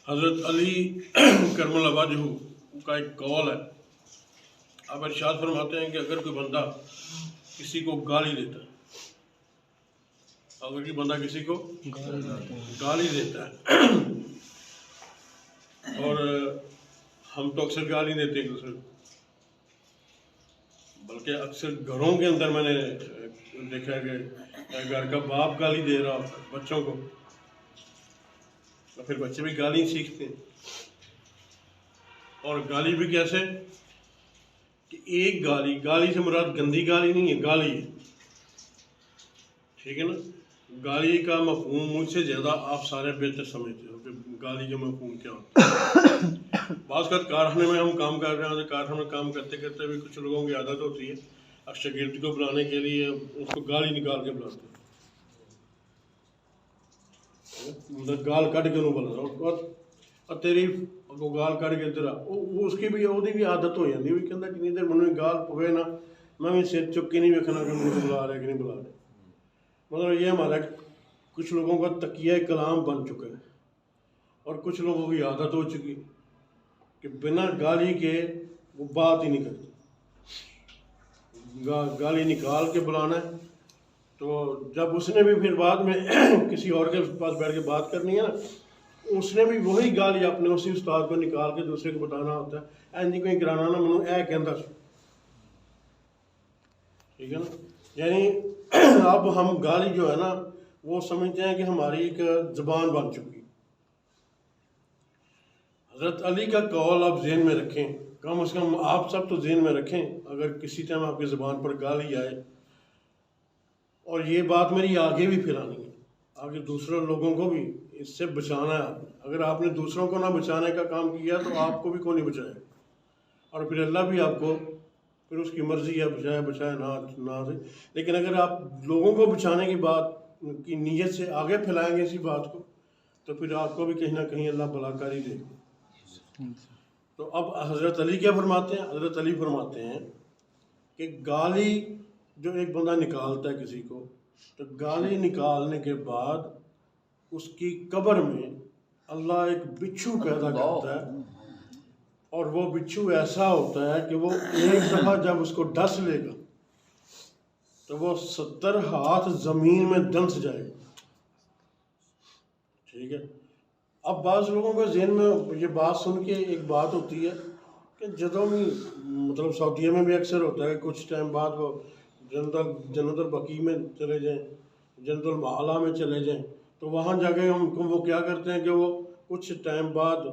حضرت علی کرم اللہ وجہ کا ایک قول ہے. آپ ارشاد فرماتے ہیں کہ اگر کوئی بندہ کسی کو گالی دیتا ہے، اگر کوئی بندہ کسی کو گالی دیتا ہے اور ہم تو اکثر گالی دیتے ہیں دوسرے کو، بلکہ اکثر گھروں کے اندر میں نے دیکھا ہے کہ گھر کا باپ گالی دے رہا ہوتا ہے بچوں کو، تو پھر بچے بھی گالی سیکھتے ہیں. اور گالی بھی کیسے کہ ایک گالی سے مراد گندی گالی نہیں ہے، گالی ہے، ٹھیک ہے نا. گالی کا مفہوم مجھ سے زیادہ آپ سارے بہتر سمجھتے ہو کہ گالی کا مفہوم کیا ہوتا ہے. بعض کا کارخانے میں ہم کام کر رہے ہیں، کارخانے میں کام کرتے کرتے بھی کچھ لوگوں کی عادت ہوتی ہے اب شاگرد کو بلانے کے لیے اس کو گالی نکال کے بلاتے ہیں، گال کٹ کے انہوں بولنا اور تیری گال کٹ کے ادھر اس کی بھی عادت ہو جاتی ہے، کہتا جنی دیر منہ گال پوے نا میں بھی سر چک کے نہیں ویکھنا کہ مجھے بلا رہے کہ نہیں بلا رہے. مطلب یہ ہمارا کچھ لوگوں کا تکیہ کلام بن چکا ہے اور کچھ لوگوں کی عادت ہو چکی کہ بنا گالی کے وہ بات ہی نہیں کرتے، گالی نکال کے بلانا ہے. تو جب اس نے بھی پھر بعد میں کسی اور کے پاس بیٹھ کے بات کرنی ہے نا، اس نے بھی وہی گالی اپنے اسی استاد کو نکال کے دوسرے کو بتانا ہوتا ہے اینجی کوئی کرانا نا منو اے کہندا سی، ٹھیک ہے نا. یعنی اب ہم گالی جو ہے نا وہ سمجھتے ہیں کہ ہماری ایک زبان بن چکی. حضرت علی کا قول آپ ذہن میں رکھیں، کم از کم آپ سب تو ذہن میں رکھیں اگر کسی ٹائم آپ کی زبان پر گالی آئے. اور یہ بات میری آگے بھی پھیلانی ہے، آگے دوسرے لوگوں کو بھی اس سے بچانا ہے. اگر آپ نے دوسروں کو نہ بچانے کا کام کیا تو آپ کو بھی کوئی نہیں بچائے، اور پھر اللہ بھی آپ کو پھر اس کی مرضی ہے بچائے نہ دے. لیکن اگر آپ لوگوں کو بچانے کی بات کی نیت سے آگے پھیلائیں گے اسی بات کو تو پھر آپ کو بھی کہیں نہ کہیں اللہ بلا کاری دے گا. تو اب حضرت علی کیا فرماتے ہیں؟ حضرت علی فرماتے ہیں کہ گالی جو ایک بندہ نکالتا ہے کسی کو، تو گالی نکالنے کے بعد اس کی قبر میں اللہ ایک بچھو پیدا کرتا ہے، اور وہ بچھو ایسا ہوتا ہے کہ وہ ایک دفعہ جب اس کو ڈس لے گا تو وہ 70 ہاتھ زمین میں دنس جائے گا، ٹھیک ہے. اب بعض لوگوں کے ذہن میں یہ بات سن کے ایک بات ہوتی ہے کہ جدوں بھی مطلب سعودیہ میں بھی اکثر ہوتا ہے کچھ ٹائم بعد وہ جنت البقیع میں چلے جائیں، جنت المعلا میں چلے جائیں، تو وہاں جا کے ہم کو وہ کیا کرتے ہیں کہ وہ کچھ ٹائم بعد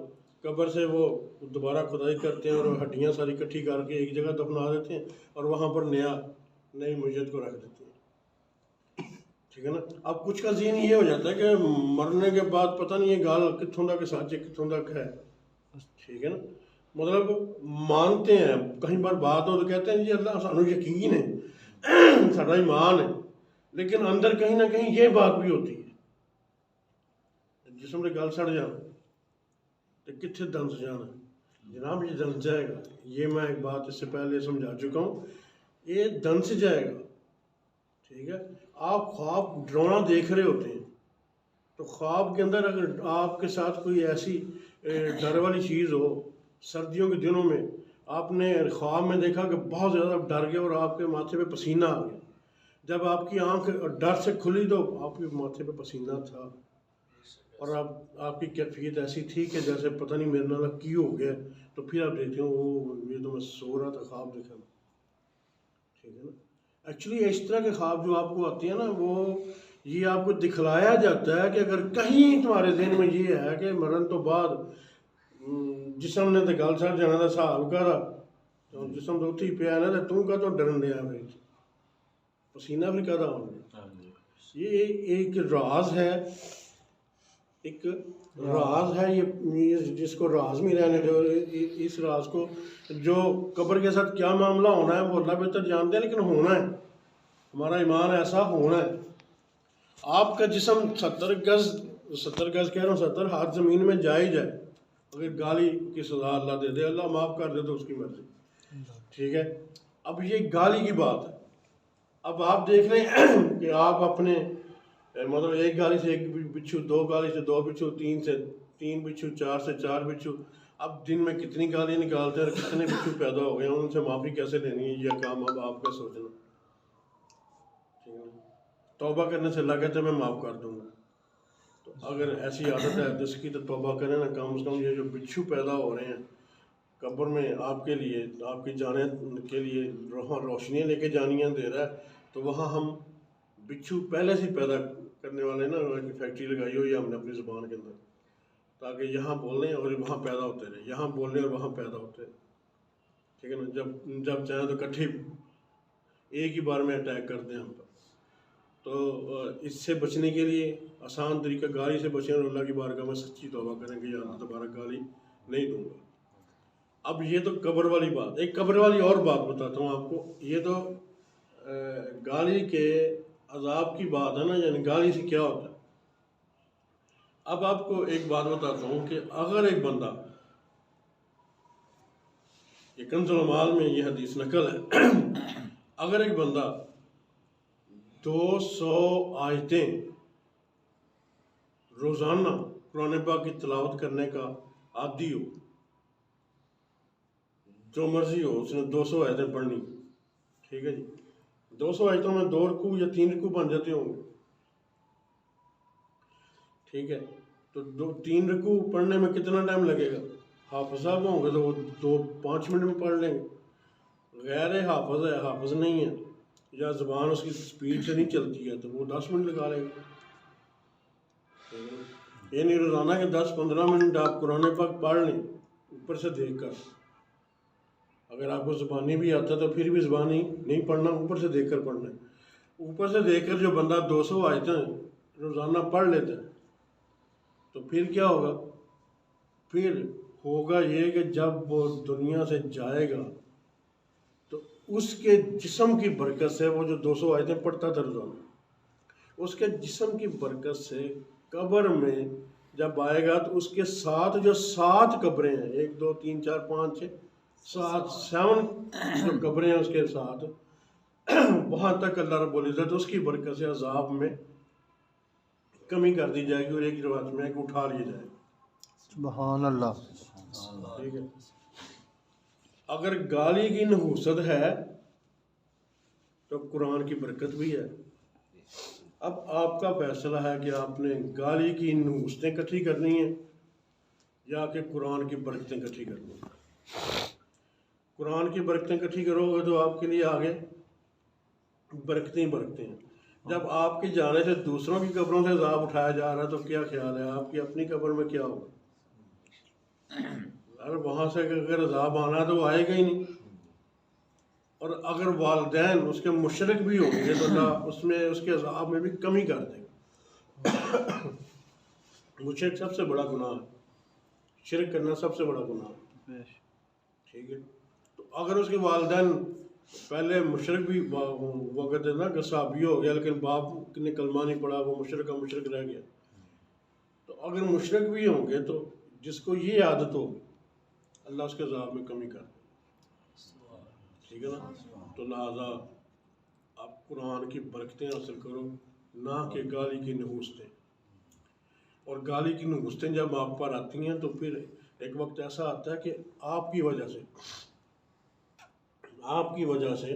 قبر سے وہ دوبارہ کھدائی کرتے ہیں اور ہڈیاں ساری اکٹھی کر کے ایک جگہ دفنا دیتے ہیں اور وہاں پر نئی میت کو رکھ دیتے ہیں، ٹھیک ہے نا. اب کچھ کا ذہن یہ ہو جاتا ہے کہ مرنے کے بعد پتہ نہیں یہ گال کتوں تک سچ ہے کتوں تک ہے، ٹھیک ہے نا. مطلب مانتے ہیں، کہیں بار بات ہو تو کہتے ہیں جی اللہ سانو یقین ہے سارا ایمان ہے، لیکن اندر کہیں نہ کہیں یہ بات بھی ہوتی ہے جسم نے گل سڑ جانا تو کتنے دنس جانا جناب، یہ دنس جائے گا. یہ میں ایک بات اس سے پہلے سمجھا چکا ہوں، یہ دنس جائے گا، ٹھیک ہے. آپ خواب ڈراؤنا دیکھ رہے ہوتے ہیں تو خواب کے اندر اگر آپ کے ساتھ کوئی ایسی ڈر والی چیز ہو، سردیوں کے دنوں میں آپ نے خواب میں دیکھا کہ بہت زیادہ ڈر گئے اور آپ کے ماتھے پہ پسینہ آ گیا، جب آپ کی آنکھ ڈر سے کھلی تو آپ کے ماتھے پہ پسینہ تھا اور آپ کی کیفیت ایسی تھی کہ جیسے پتہ نہیں میرے نال کی ہو گیا، تو پھر آپ دیکھتے ہو یہ تو میں سو رہا تھا خواب دیکھا، ٹھیک ہے نا. ایکچولی اس طرح کے خواب جو آپ کو آتے ہیں نا وہ یہ آپ کو دکھلایا جاتا ہے کہ اگر کہیں تمہارے ذہن میں یہ ہے کہ مرن تو بعد جسم نے تو گل سڑ جانا تھا حساب کا تو جسم تو اتھی پیا نا تو کا تو ڈرن دیا پھر پسینہ بھی کہدا ہونا. یہ ایک راز ہے، ایک راز ہے یہ جس کو راز میں رہنے جو اس راز کو جو قبر کے ساتھ کیا معاملہ ہونا ہے وہ اللہ بہتر جانتے ہیں، لیکن ہونا ہے. ہمارا ایمان ایسا ہونا ہے. آپ کا جسم 70 گز کہہ رہا ہوں 70 ہاتھ زمین میں جائے جائے، اگر گالی کی سزا اللہ دے دے، اللہ معاف کر دے تو اس کی مرضی، ٹھیک ہے. اب یہ گالی کی بات ہے. اب آپ دیکھ رہے ہیں کہ آپ اپنے مطلب ایک گالی سے ایک بچھو، دو گالی سے دو بچھو، تین سے تین بچھو، چار سے چار بچھو. اب دن میں کتنی گالی نکالتے ہیں اور کتنے بچھو پیدا ہو گئے ہیں، ان سے معافی کیسے لینی ہے، یہ کام اب آپ کا سوچنا. ٹھیک ہے، توبہ کرنے سے اللہ کہتا ہے میں معاف کر دوں گا. تو اگر ایسی عادت ہے جس کی تو توبہ کریں نا. کم از کم یہ جو بچھو پیدا ہو رہے ہیں قبر میں آپ کے لیے، آپ کی جانے کے لیے روشنیاں لے کے جانی ہیں دے رہا ہے، تو وہاں ہم بچھو پہلے سے پیدا کرنے والے نا فیکٹری لگائی ہوئی ہے ہم نے اپنی زبان کے اندر، تاکہ یہاں بولنے اور وہاں پیدا ہوتے رہے، یہاں بولنے اور وہاں پیدا ہوتے رہے. ٹھیک ہے نا. جب چاہیں تو کٹھے ایک ہی بار میں اٹیک کرتے ہیں ہم پر. تو اس سے بچنے کے لیے آسان طریقہ گالی سے بچیں اور اللہ کی بارگاہ میں سچی توبہ کریں کہ یا اللہ دوبارہ گالی نہیں دوں گا. اب یہ تو قبر والی بات. ایک قبر والی اور بات بتاتا ہوں آپ کو. یہ تو گالی کے عذاب کی بات ہے نا، یعنی گالی سے کیا ہوتا ہے. اب آپ کو ایک بات بتاتا ہوں کہ اگر ایک بندہ، یہ کنز العمال میں یہ حدیث نقل ہے، اگر ایک بندہ 200 آیتیں روزانہ قرآن پاک کی تلاوت کرنے کا عادی ہو، جو مرضی ہو اس نے 200 آیتیں پڑھنی. ٹھیک ہے جی. 200 آیتوں میں 2 رکوع یا 3 رکوع بن جاتے ہوں گے. ٹھیک ہے. تو 3 رکوع پڑھنے میں کتنا ٹائم لگے گا؟ حافظ صاحب ہوں گے تو وہ 5 منٹ میں پڑھ لیں گے. غیر حافظ ہے، حافظ نہیں ہے، یا زبان اس کی سپیڈ سے نہیں چلتی ہے، تو وہ 10 منٹ لگا لے گا. یعنی روزانہ کے 10-15 منٹ آپ قرآن پاک پڑھ لیں اوپر سے دیکھ کر. اگر آپ کو زبانی بھی آتا ہے تو پھر بھی زبانی نہیں پڑھنا، اوپر سے دیکھ کر پڑھنا ہے. اوپر سے دیکھ کر جو بندہ 200 آیتیں روزانہ پڑھ لیتا ہے تو پھر کیا ہوگا؟ پھر ہوگا یہ کہ جب وہ دنیا سے جائے گا تو اس کے جسم کی برکت سے، وہ جو 200 آیتیں پڑھتا تھا روزانہ، اس کے جسم کی برکت سے قبر میں جب آئے گا تو اس کے ساتھ جو 7 قبریں ہیں، 1 2 3 4 5 6 7 جو قبریں ہیں اس کے ساتھ، وہاں تک اللہ رب العزت اس کی برکت سے عذاب میں کمی کر دی جائے گی اور ایک روایت میں اٹھا لیا جائے گا. سبحان اللہ. ٹھیک ہے. اگر گالی کی نحوست ہے تو قرآن کی برکت بھی ہے. اب آپ کا فیصلہ ہے کہ آپ نے گالی کی نحوستیں اکٹھی کرنی ہیں یا کہ قرآن کی برکتیں اکٹھی کرنی ہیں. قرآن کی برکتیں اکٹھی کرو گے تو آپ کے لیے آگے برکتیں ہیں. جب آپ کی جانے سے دوسروں کی قبروں سے عذاب اٹھایا جا رہا ہے تو کیا خیال ہے آپ کی اپنی قبر میں کیا ہوگا؟ اگر وہاں سے اگر عذاب آنا ہے تو وہ آئے گا ہی نہیں. اور اگر والدین اس کے مشرک بھی ہوں گے تو اللہ اس کے عذاب میں بھی کمی کر دے گا. مشرک سب سے بڑا گناہ ہے، شرک کرنا سب سے بڑا گناہ ہے. ٹھیک ہے. تو اگر اس کے والدین پہلے مشرک بھی، وہ کہتے ہیں نا کہ صحابی ہو گیا لیکن باپ نے کلمہ نہیں پڑھا، وہ مشرک کا مشرک رہ گیا، تو اگر مشرک بھی ہوں گے تو جس کو یہ عادت ہوگی اللہ اس کے عذاب میں کمی کر دے. ٹھیک ہے نا. تو لہٰذا آپ قرآن کی برکتیں حاصل کرو، نہ کہ گالی کی نحوستیں. اور گالی کی نحوستیں جب آپ پر آتی ہیں تو پھر ایک وقت ایسا آتا ہے کہ آپ کی وجہ سے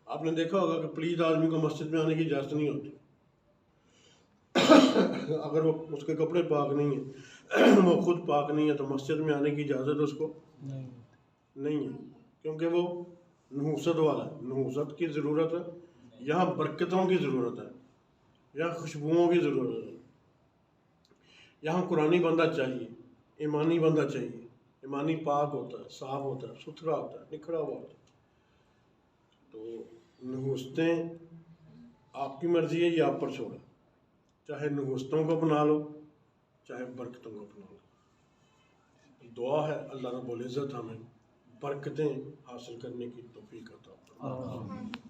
آپ نے دیکھا ہوگا کہ پلید آدمی کو مسجد میں آنے کی اجازت نہیں ہوتی. اگر وہ اس کے کپڑے پاک نہیں ہیں، وہ خود پاک نہیں ہے، تو مسجد میں آنے کی اجازت اس کو نہیں ہے، کیونکہ وہ نحوست والا ہے. نحوست کی ضرورت ہے، یہاں برکتوں کی ضرورت ہے، یہاں خوشبوؤں کی ضرورت ہے، یہاں قرآنی بندہ چاہیے، ایمانی بندہ چاہیے. ایمانی پاک ہوتا ہے، صاف ہوتا ہے، ستھرا ہوتا ہے، نکھرا ہوا ہوتا ہے. تو نحوستیں آپ کی مرضی ہے، یہ آپ پر چھوڑا. چاہے نحوستوں کو اپنا لو، چاہے برکتوں کو اپنا لو. دعا ہے اللہ رب العزت ہمیں برکتیں حاصل کرنے کی توفیق عطا فرمائے.